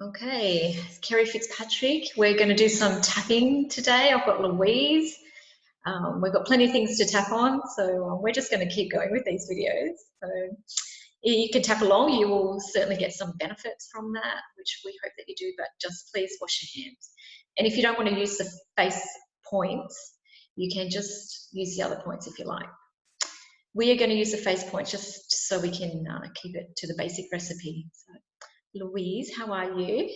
Okay, Kerri Fitzpatrick. We're going to do some tapping today. I've got Louise. We've got plenty of things to tap on, so we're just going to keep going with these videos. So you can tap along. You will certainly get some benefits from that, which we hope that you do, but just please wash your hands. And if you don't want to use the face points, you can just use the other points if you like. We are going to use the face points just so we can keep it to the basic recipe. So, Louise, how are you?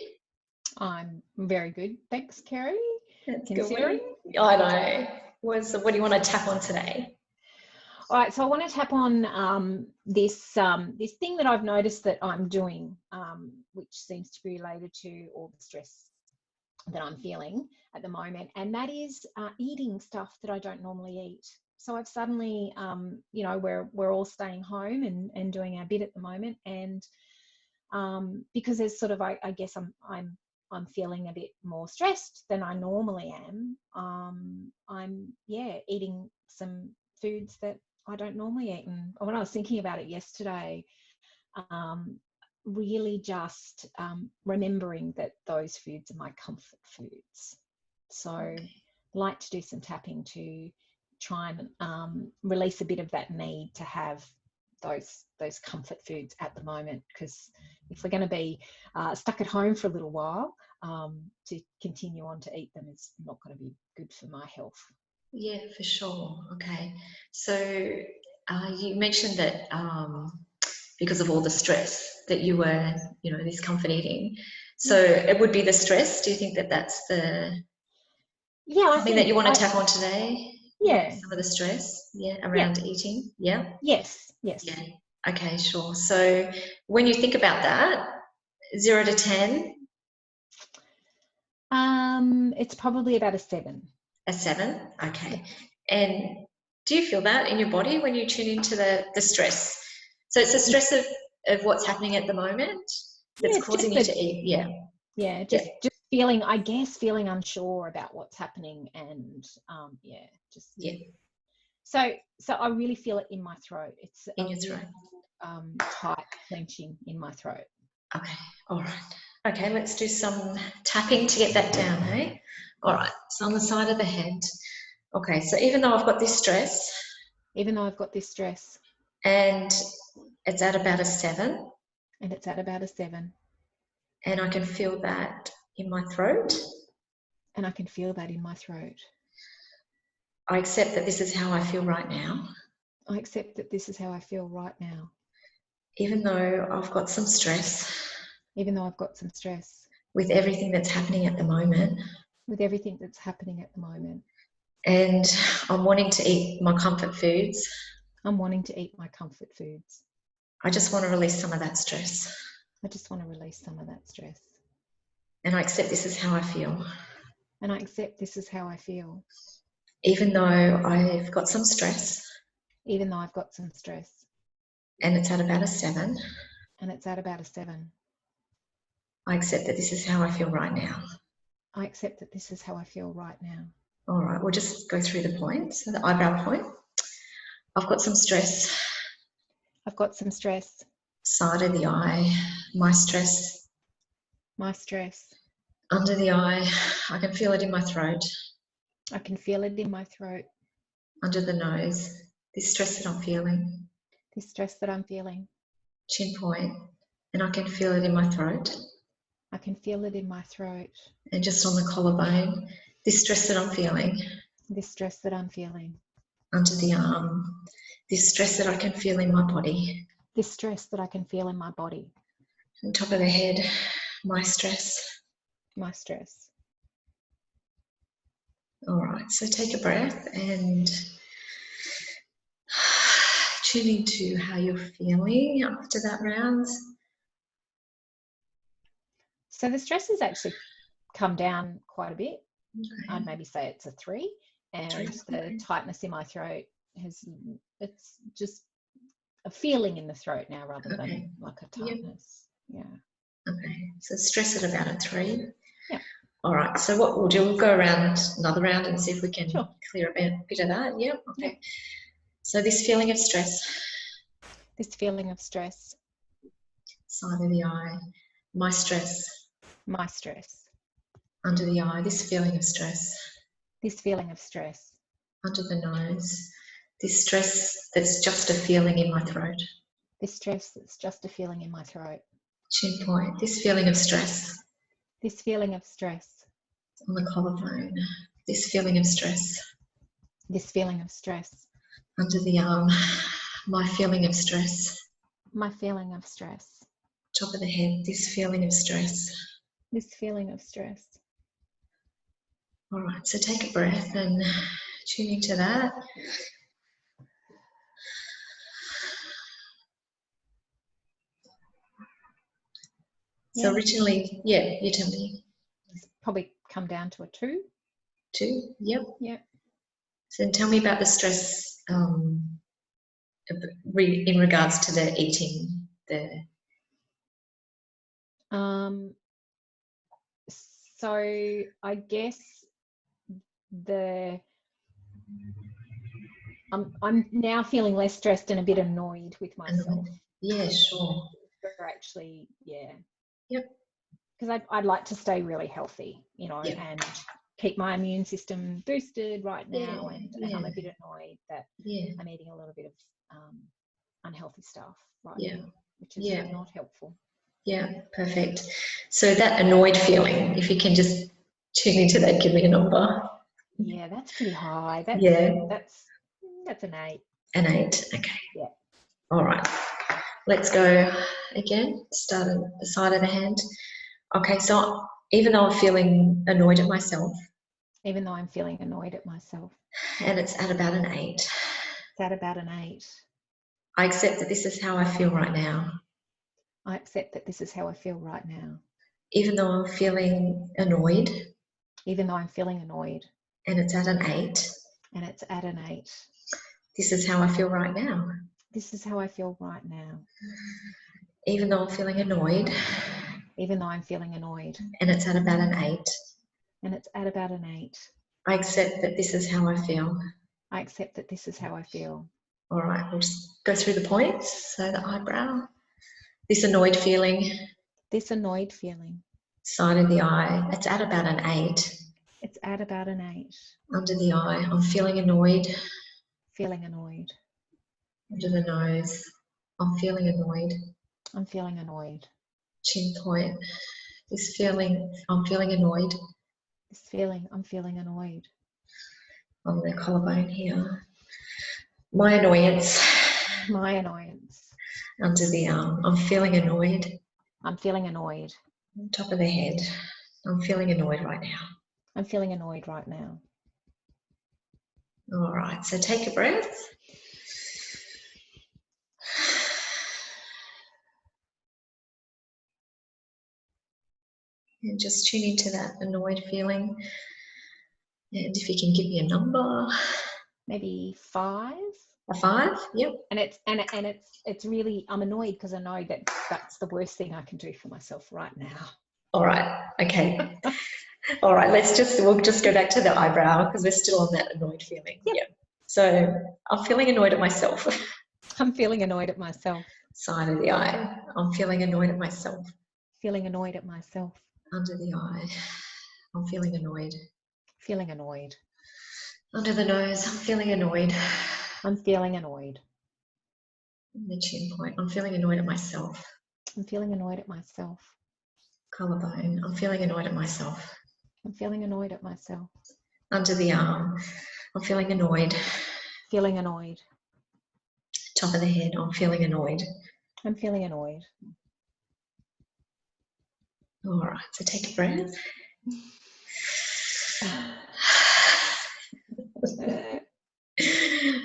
I'm very good, thanks, Kerri. That's considering. Good. I know. What do you want to tap on today? All right, so I want to tap on this thing that I've noticed that I'm doing, which seems to be related to all the stress that I'm feeling at the moment, and that is eating stuff that I don't normally eat. So I've suddenly, you know, we're all staying home and doing our bit at the moment, and because there's sort of, I guess I'm feeling a bit more stressed than I normally am. I'm eating some foods that I don't normally eat. And when I was thinking about it yesterday, really just remembering that those foods are my comfort foods. So I like to do some tapping to try and release a bit of that need to have those comfort foods at the moment, because if we're going to be stuck at home for a little while, to continue on to eat them is not going to be good for my health. Yeah, for sure. Okay, so you mentioned that because of all the stress that you were, you know, this comfort eating, so it would be the stress. Do you think that that's the something that you want to tap on today? Yeah, some of the stress, around eating. Yeah. Yes. Yeah. Okay, sure. So when you think about that, 0 to 10. It's probably about a 7. A 7. Okay. Yeah. And do you feel that in your body when you tune into the stress? So it's the stress of what's happening at the moment that's causing you to eat. Yeah. Just feeling, I guess, feeling unsure about what's happening, and So I really feel it in my throat. It's in your throat. Tight clenching in my throat. Okay. All right. Okay, let's do some tapping to get that down, hey? All right, so on the side of the head. Okay, so even though I've got this stress. And it's at about a 7. And it's at about a 7. And I can feel that in my throat. I accept that this is how I feel right now. Even though I've got some stress. With everything that's happening at the moment. And I'm wanting to eat my comfort foods. I just want to release some of that stress. And I accept this is how I feel. Even though I've got some stress. And it's at about a 7. I accept that this is how I feel right now. All right, we'll just go through the points. So the eyebrow point. I've got some stress. Side of the eye. My stress. Under the eye. I can feel it in my throat. Under the nose. This stress that I'm feeling. Chin point. And I can feel it in my throat. And just on the collarbone. This stress that I'm feeling. Under the arm. This stress that I can feel in my body. On top of the head. My stress. All right, so take a breath and tune into how you're feeling after that round. So the stress has actually come down quite a bit. Okay. I'd maybe say it's a 3, and the tightness in my throat it's just a feeling in the throat now rather than like a tightness. Yeah. Okay, so stress at about a 3. Yeah. All right, so what we'll do, we'll go around another round and see if we can clear a bit of that. Yeah, okay. Yeah. So this feeling of stress. Side of the eye. My stress. My stress. Under the eye, this feeling of stress. This feeling of stress. Under the nose, this stress that's just a feeling in my throat. This stress that's just a feeling in my throat. Chin point, this feeling of stress. This feeling of stress. On the collarbone, this feeling of stress. This feeling of stress. Under the arm, my feeling of stress. My feeling of stress. Top of the head, this feeling of stress. This feeling of stress. All right, so take a breath and tune into that. So originally, yeah, you tell me. It's probably come down to a 2. 2, yep. Yep. So tell me about the stress in regards to the eating there. So I guess I'm now feeling less stressed and a bit annoyed with myself. Yeah, sure. We're actually, yeah. Yep. Because I'd like to stay really healthy, you know, yep. and keep my immune system boosted right now. And I'm a bit annoyed that I'm eating a little bit of unhealthy stuff right now, which is not helpful. Yeah, perfect. So that annoyed feeling, if you can just tune into that, give me a number. Yeah, that's pretty high. That's an 8. An 8, okay. Yeah. All right. Let's go again. Start at the side of the hand. Okay, so even though I'm feeling annoyed at myself. Even though I'm feeling annoyed at myself. And it's at about an 8. It's at about an 8. I accept that this is how I feel right now. I accept that this is how I feel right now. Even though I'm feeling annoyed. Even though I'm feeling annoyed. And it's at an 8. And it's at an 8. This is how I feel right now. This is how I feel right now. Even though I'm feeling annoyed. Even though I'm feeling annoyed. And it's at about an 8. And it's at about an 8. I accept that this is how I feel. I accept that this is how I feel. All right, we'll just go through the points. So the eyebrow. This annoyed feeling. This annoyed feeling. Side of the eye. It's at about an 8. It's at about an 8. Under the eye. I'm feeling annoyed. Feeling annoyed. Under the nose. I'm feeling annoyed. I'm feeling annoyed. Chin point. This feeling. I'm feeling annoyed. This feeling. I'm feeling annoyed. On the collarbone here. My annoyance. My annoyance. Under the arm. I'm feeling annoyed. I'm feeling annoyed. Top of the head. I'm feeling annoyed right now. I'm feeling annoyed right now. All right, so take a breath. And just tune into that annoyed feeling. And if you can give me a number. Maybe 5. A 5? Yep. And it's really, I'm annoyed because I know that that's the worst thing I can do for myself right now. All right. Okay. All right. We'll just go back to the eyebrow because we're still on that annoyed feeling. Yep. Yeah. So I'm feeling annoyed at myself. I'm feeling annoyed at myself. Side of the eye. I'm feeling annoyed at myself. Feeling annoyed at myself. Under the eye. I'm feeling annoyed. Feeling annoyed. Under the nose. I'm feeling annoyed. I'm feeling annoyed. The chin point. I'm feeling annoyed at myself. I'm feeling annoyed at myself. Collarbone. I'm feeling annoyed at myself. I'm feeling annoyed at myself. Under the arm. I'm feeling annoyed. Feeling annoyed. Top of the head. I'm feeling annoyed. I'm feeling annoyed. All right. So take a breath.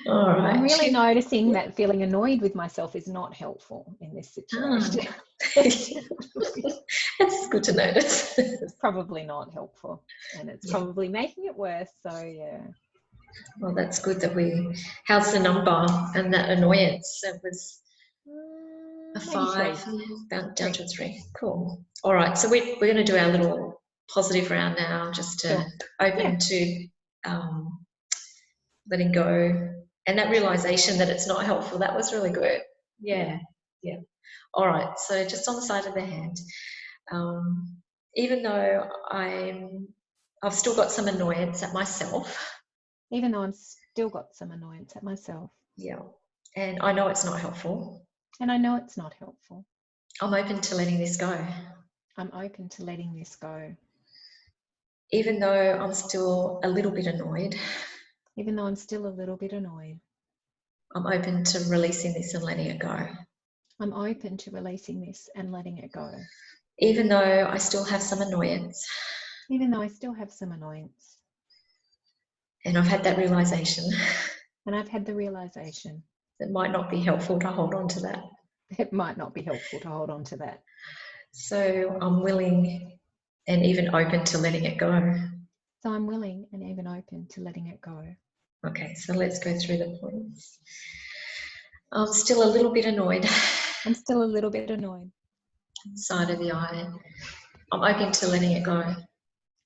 All right. I'm really noticing that feeling annoyed with myself is not helpful in this situation. That's good to notice. It's probably not helpful, and it's probably making it worse. So yeah. Well, that's good that how's the number and that annoyance? It was a 5, down to a 3. Cool. All right. So we're going to do our little positive round now, just to open to letting go. And that realization that it's not helpful, that was really good. Yeah. All right. So just on the side of the hand, Even though I've still got some annoyance at myself. Even though I'm still got some annoyance at myself. Yeah. And I know it's not helpful. And I know it's not helpful. I'm open to letting this go. I'm open to letting this go. Even though I'm still a little bit annoyed. Even though I'm still a little bit annoyed. I'm open to releasing this and letting it go. I'm open to releasing this and letting it go. Even though I still have some annoyance. Even though I still have some annoyance. And I've had that realization. And I've had the realization. It might not be helpful to hold on to that. It might not be helpful to hold on to that. So I'm willing and even open to letting it go. So I'm willing and even open to letting it go. Okay, so let's go through the points. I'm still a little bit annoyed. I'm still a little bit annoyed. Side of the eye. I'm open to letting it go.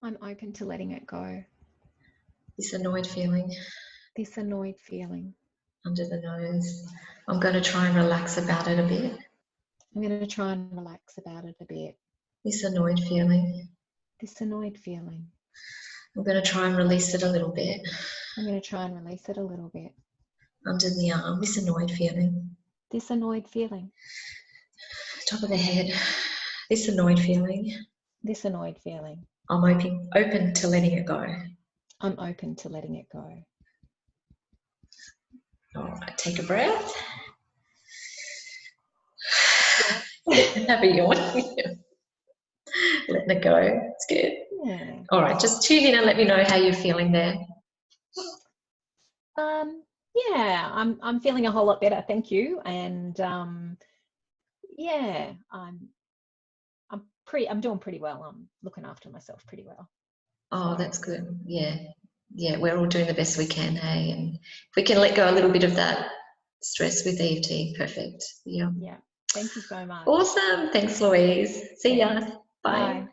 I'm open to letting it go. This annoyed feeling. This annoyed feeling. Under the nose. I'm going to try and relax about it a bit. I'm going to try and relax about it a bit. This annoyed feeling. This annoyed feeling. I'm going to try and release it a little bit. I'm going to try and release it a little bit. Under the arm. This annoyed feeling. This annoyed feeling. Top of the head. This annoyed feeling. This annoyed feeling. I'm open to letting it go. I'm open to letting it go. All right, take a breath. Have a yawn. Letting it go. It's good. Yeah. All right, just tune in and let me know how you're feeling there. Yeah, I'm feeling a whole lot better, thank you. And yeah, I'm doing pretty well. I'm looking after myself pretty well. Oh, that's good. Yeah. Yeah, we're all doing the best we can, hey? And if we can let go a little bit of that stress with EFT, perfect. Yeah. Yeah. Thank you so much. Awesome. Thanks, Louise. See ya. Bye. Bye.